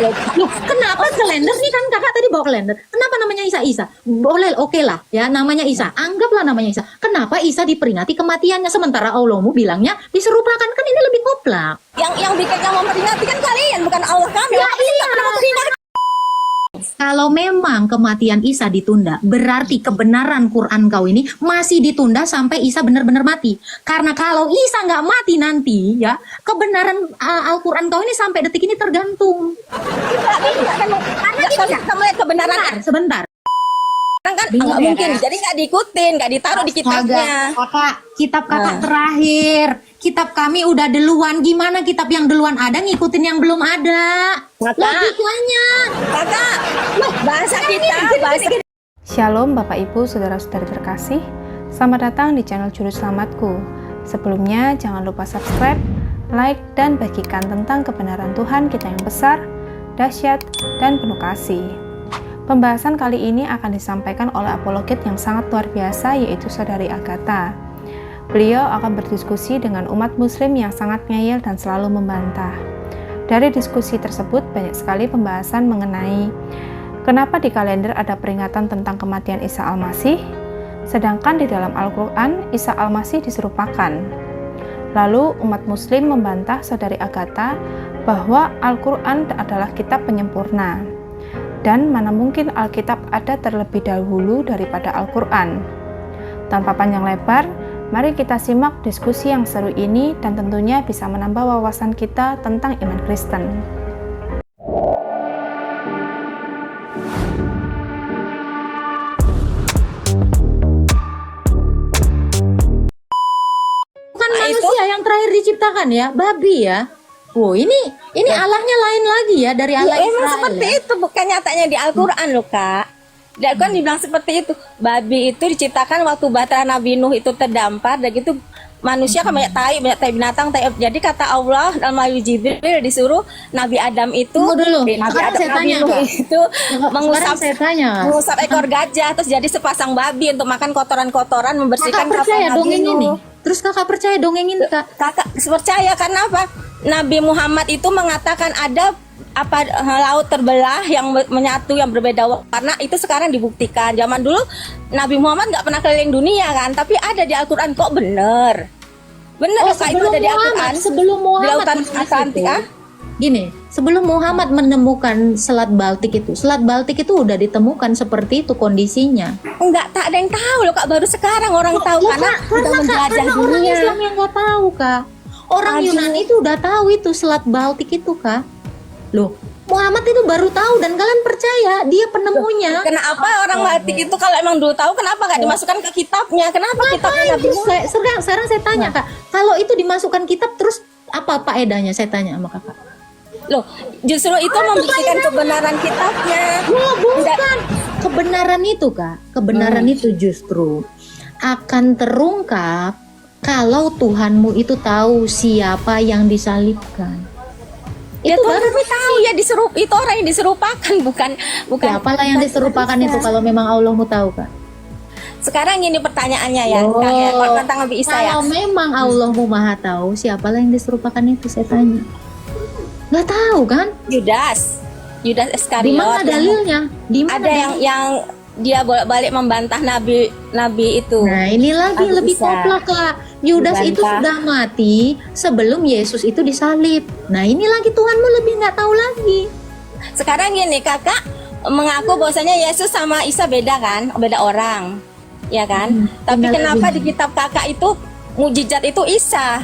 Loh, kenapa kalender nih kan kakak tadi bawa kalender? Kenapa namanya Isa? Isa boleh, oke lah ya namanya Isa. Anggaplah namanya Isa. Kenapa Isa diperingati kematiannya sementara Allahmu bilangnya diserupakan? Kan ini lebih koplak. Yang bikin memperingati kan kalian, bukan Allah kami. Ya iya. Kalau memang kematian Isa ditunda, berarti kebenaran Quran kau ini masih ditunda sampai Isa benar-benar mati. Karena kalau Isa nggak mati nanti, ya kebenaran Al-Quran kau ini sampai detik ini tergantung. Karena kita melihat kebenaran. Sebentar. Kan nggak mungkin, jadi nggak diikutin, nggak ditaruh di kitabnya. Kakak, kitab kakak terakhir. Kitab kami udah duluan. Gimana kitab yang duluan ada ngikutin yang belum ada? Logikanya. Kakak, bahasa kita. Shalom Bapak Ibu Saudara-saudari terkasih. Selamat datang di channel Juru Selamatku. Sebelumnya jangan lupa subscribe, like, dan bagikan tentang kebenaran Tuhan kita yang besar, dahsyat, dan penuh kasih. Pembahasan kali ini akan disampaikan oleh apologet yang sangat luar biasa, yaitu Saudari Agatha. Beliau akan berdiskusi dengan umat muslim yang sangat ngeyel dan selalu membantah. Dari diskusi tersebut banyak sekali pembahasan mengenai kenapa di kalender ada peringatan tentang kematian Isa Al-Masih, sedangkan di dalam Al-Quran Isa Al-Masih diserupakan. Lalu umat muslim membantah Saudari Agatha bahwa Al-Quran adalah kitab penyempurna, dan mana mungkin Alkitab ada terlebih dahulu daripada Al-Quran. Tanpa panjang lebar, mari kita simak diskusi yang seru ini dan tentunya bisa menambah wawasan kita tentang iman Kristen. Bukan manusia yang terakhir diciptakan ya, babi ya. Oh, ini Allahnya lain lagi ya dari Allah Ya, Israel. emang seperti ya? itu, bukan nyatanya di Al-Quran loh Kak. Di Al-Quran dibilang seperti itu. Babi itu diciptakan waktu bahtera Nabi Nuh itu terdampar, dan gitu manusia kan banyak tai binatang. Jadi kata Allah dalam Wahyu Jibril disuruh Nabi Adam itu, Nabi Nuh itu mengusap ekor gajah, terus jadi sepasang babi untuk makan kotoran-kotoran, membersihkan Kakak percaya kapal Nabi dongeng ini? Nuh. Terus kakak percaya dongeng ini kak? Kakak percaya karena apa? Nabi Muhammad itu mengatakan ada laut terbelah yang menyatu yang berbeda warna, itu sekarang dibuktikan. Zaman dulu Nabi Muhammad nggak pernah keliling dunia kan, tapi ada di Al-Quran kok bener Kak, itu ada di Al-Quran. Sebelum Muhammad di lautan Atlantik gini, sebelum Muhammad menemukan Selat Baltik itu udah ditemukan seperti itu kondisinya. Enggak, tak ada yang tahu loh Kak, baru sekarang orang tahu karena udah menjelajah orang dunia. Islam yang nggak tahu kak. Orang Yunani itu udah tahu itu Selat Baltik itu kak. Loh, Muhammad itu baru tahu dan kalian percaya dia penemunya. Kenapa orang Baltik itu kalau emang dulu tahu kenapa nggak dimasukkan ke kitabnya? Kenapa kitabnya Nabi Muhammad? Sekarang saya tanya kak, kalau itu dimasukkan kitab terus apa faedahnya? Saya tanya sama kakak. Loh, justru itu membuktikan kebenaran kitabnya. Oh, bukan. Kebenaran itu kak, kebenaran itu justru akan terungkap kalau Tuhanmu itu tahu siapa yang disalibkan. Ya, itu baru tahu ya, itu orang yang diserupakan, bukan siapalah yang diserupakan itu kalau memang Allahmu tahu kak. Sekarang ini pertanyaannya ya, Kak, ya, kalau tentang Nabi Isa ya. Kalau memang Allahmu maha tahu siapalah yang diserupakan itu, saya tanya. Nggak tahu kan? Yudas Iskariot. Di mana dalilnya? Ada yang dia bolak-balik membantah nabi itu. Nah, ini lagi Nabi lebih Isa. koplak kak. Yudas itu sudah mati sebelum Yesus itu disalib. Nah, ini lagi Tuhanmu lebih nggak tahu lagi. Sekarang gini, kakak mengaku bahwasanya Yesus sama Isa beda kan, beda orang, ya kan? Tapi kenapa di kitab kakak itu mujizat itu Isa?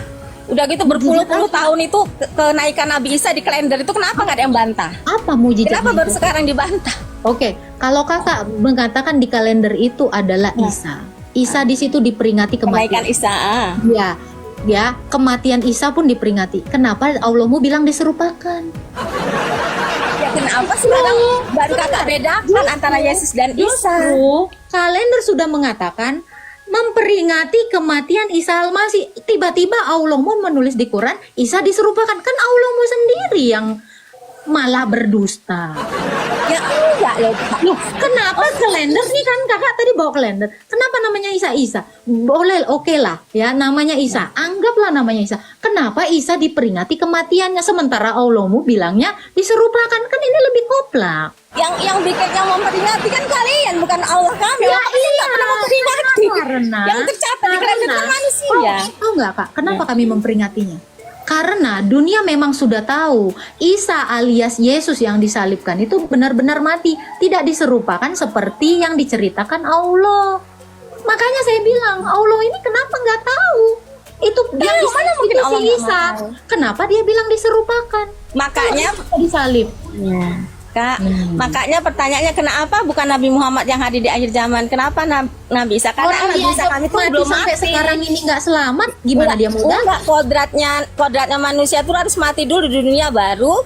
Udah gitu berpuluh-puluh tahun itu kenaikan Nabi Isa di kalender itu kenapa nggak ada yang bantah? Apa mujizat? Kenapa baru sekarang dibantah? Oke, kalau kakak mengatakan di kalender itu adalah Isa. Isa di situ diperingati Kenaikan kematian. Isa. Ya, kematian Isa pun diperingati. Kenapa Allahmu bilang diserupakan? Ya kenapa sekarang baru kakak bedakan antara Yesus dan Isa? Kalender sudah mengatakan memperingati kematian Isa Al-Masih. Tiba-tiba Allahmu menulis di Quran Isa diserupakan. Kan Allahmu sendiri yang malah berdusta. Ya enggak, loh, Kak. Loh, kenapa kalender nih kan kakak tadi bawa kalender? Kenapa namanya Isa? Boleh, oke lah ya namanya Isa. Anggaplah namanya Isa. Kenapa Isa diperingati kematiannya sementara Allahmu bilangnya diserupakan? Kan ini lebih koplak. Yang bikin yang memperingati kan kalian, bukan Allah kami. Ya Allah kalian nggak pernah memperingati. Karena yang tercatat di kalender kan manusia. Tahu nggak kak? Kenapa kami memperingatinya? Karena dunia memang sudah tahu Isa alias Yesus yang disalibkan itu benar-benar mati, tidak diserupakan seperti yang diceritakan Allah. Makanya saya bilang Allah ini kenapa nggak tahu? Itu yang mana mungkin si Allah nggak Isa. mau? Kenapa dia bilang diserupakan? Makanya Disalib. Kak, makanya pertanyaannya kenapa bukan Nabi Muhammad yang hadir di akhir zaman? Kenapa Nabi Isa? Karena Orang Nabi Isa dianggap kami itu mati belum sampai mati. sekarang ini nggak selamat. Gimana dia mau datang? Enggak, kodratnya manusia itu harus mati dulu di dunia baru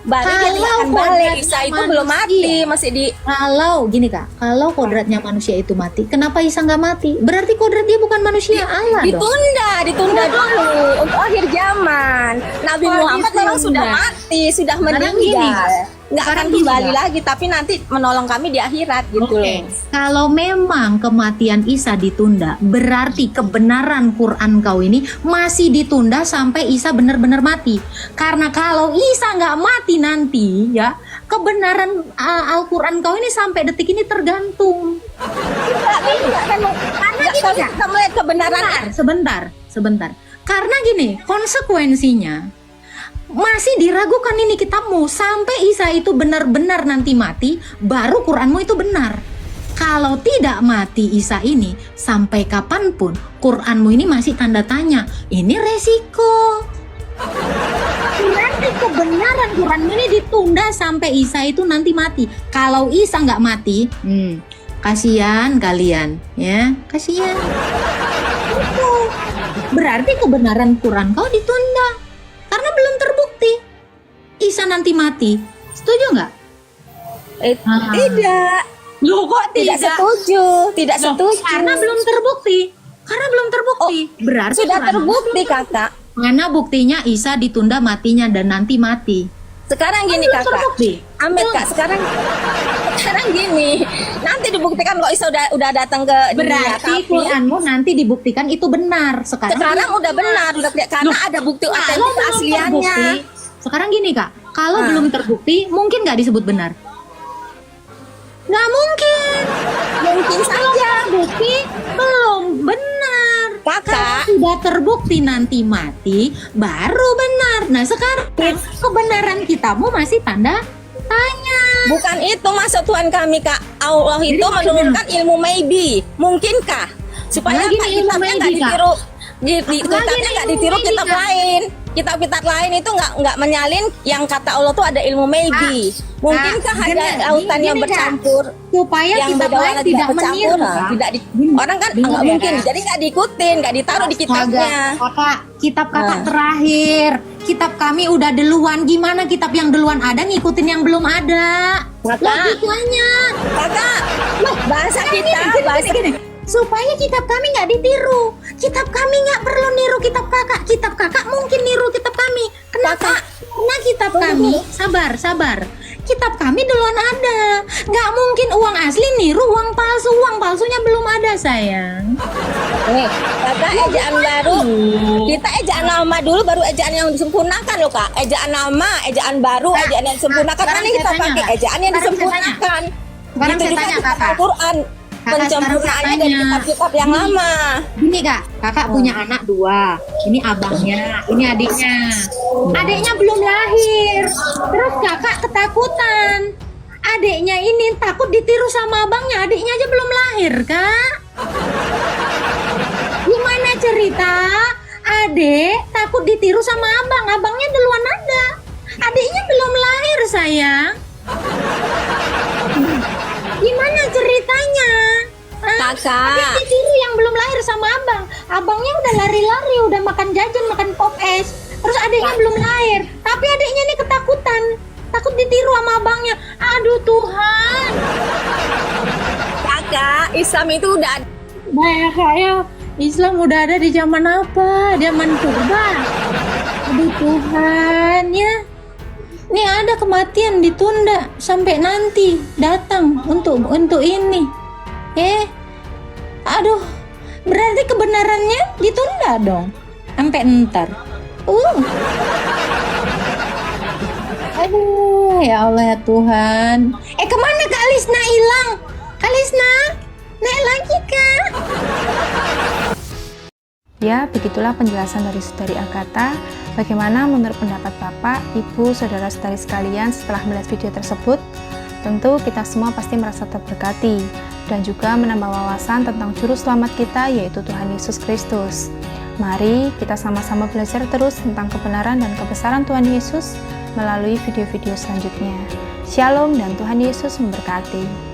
dia Kalau tidak akan balik. kodratnya Isa itu belum mati, manusia. masih di Kalau gini kak, kalau kodratnya manusia itu mati, kenapa Isa nggak mati? Berarti kodrat dia bukan manusia, Allah dong. ditunda dulu untuk akhir zaman. Nabi Oh, Muhammad memang ditunda. sudah mati, sudah Sekarang gini, meninggal. Nggak akan sekarang gini, kembali Kak. lagi, tapi nanti menolong kami di akhirat gitu Oke, loh. kalau memang kematian Isa ditunda, berarti kebenaran Quran kau ini masih ditunda sampai Isa benar-benar mati. Karena kalau Isa nggak mati nanti, ya kebenaran Al-Quran kau ini sampai detik ini tergantung. Karena kita melihat kebenaran. Sebentar. Karena gini, konsekuensinya masih diragukan ini kitabmu sampai Isa itu benar-benar nanti mati, baru Quranmu itu benar. Kalau tidak mati Isa ini, sampai kapanpun Quranmu ini masih tanda tanya. Ini resiko. Berarti kebenaran Quran ini ditunda sampai Isa itu nanti mati. Kalau Isa nggak mati, kasihan kalian, ya kasihan. Itu. Berarti kebenaran Quran kau ditunda. Karena belum terbukti Isa nanti mati. Setuju nggak? Tidak. Loh kok Tidak setuju. Tidak Loh, setuju. Karena belum terbukti. Berarti Sudah Quran- terbukti, Kakak. Mana buktinya Isa ditunda matinya dan nanti mati? Sekarang gini, Belum Kakak. terbukti. Amet, Kak, sekarang gini. Nanti dibuktikan kok Isa udah datang ke dunia, Berarti tapi Quranmu nanti dibuktikan itu benar. Sekarang udah benar, udah karena ada bukti Kalau otentik belum asliannya. terbukti, sekarang gini kak, kalau belum terbukti mungkin nggak disebut benar. Nggak mungkin. Mungkin saja. Bukti belum benar. Kakak. Kalau sudah terbukti nanti mati, baru benar. Nah sekarang kebenaran kitabmu masih tanda tanya. Bukan itu maksud Tuhan kami, Kak. Allah itu Jadi maksudnya? menurunkan ilmu maybe. Mungkinkah? Supaya Apalagi apa nih ilmu kitabnya nggak maybe, Kak? ditiru. Apalagi Kitabnya nih nggak ilmu ditiru maybe, kitab Kak? lain. Kitab-kitab lain itu nggak menyalin yang kata Allah tuh ada ilmu maybe. Mungkinkah Kak, ada gini, lautan yang gini, Kak. bercampur? Supaya Yang kitab beda lain warna tidak bercampur, meniru. nah, Kak. tidak Gini, orang kan dengar nggak ya, mungkin, Kak. jadi nggak diikutin, nggak ditaruh di kitabnya. Kakak, kitab kakak Nah. terakhir. Kitab kami udah duluan. Gimana kitab yang duluan ada ngikutin yang belum ada? Kakak. Logikanya. Kakak, bahasa kita, bahasa Gini. Supaya kitab kami nggak ditiru. Kitab kami nggak perlu niru kitab kakak. Kitab kakak mungkin niru kitab kami. Kenapa? Kakak. Karena kitab kami, sabar. Kitab kami duluan ada. Nggak mungkin uang asli niru uang palsu. Uang palsunya belum ada sayang. nih, Kakak ejaan baru. Kita ejaan lama dulu baru ejaan yang disempurnakan loh, Kak. Ejaan lama, ejaan baru, Kak, ejaan yang disempurnakan. sekarang Karena saya kita tanya, pakai Kak. ejaan yang Sekarang saya disempurnakan. Sekarang Gitu saya juga tanya, di Kakak. Al-Quran. Kakak, Pencempurnaannya sekarang dari saya tanya. kitab-kitab yang lama. Gini kak, kakak punya anak 2. Ini abangnya, ini adiknya. Adiknya belum lahir. Terus kakak ketakutan. Adiknya ini takut ditiru sama abangnya. Adiknya aja belum lahir, kak. Gimana cerita? Adik takut ditiru sama abang. Abangnya duluan ada. Adiknya belum lahir, sayang. Gimana ceritanya? Hah? Kakak. Adik ditiru yang belum lahir sama abang. Abangnya udah lari-lari, udah makan jajan, makan pop es. Terus adiknya belum lahir. Tapi adiknya ini ketakutan. Takut ditiru sama abangnya. Aduh Tuhan. Kakak, Islam itu udah Nah kayak Islam udah ada di zaman apa? Zaman purba. Aduh Tuhan ya. Nih ada kematian ditunda sampai nanti datang untuk ini. Aduh, berarti kebenarannya ditunda dong sampai ntar. Aduh, ya Allah ya Tuhan. Kemana Kak Lisna hilang? Kak Lisna, naik lagi Kak. Ya, begitulah penjelasan dari Saudari Agatha. Bagaimana menurut pendapat Bapak, Ibu, Saudara-saudari sekalian setelah melihat video tersebut? Tentu kita semua pasti merasa terberkati dan juga menambah wawasan tentang juru selamat kita, yaitu Tuhan Yesus Kristus. Mari kita sama-sama belajar terus tentang kebenaran dan kebesaran Tuhan Yesus melalui video-video selanjutnya. Shalom dan Tuhan Yesus memberkati.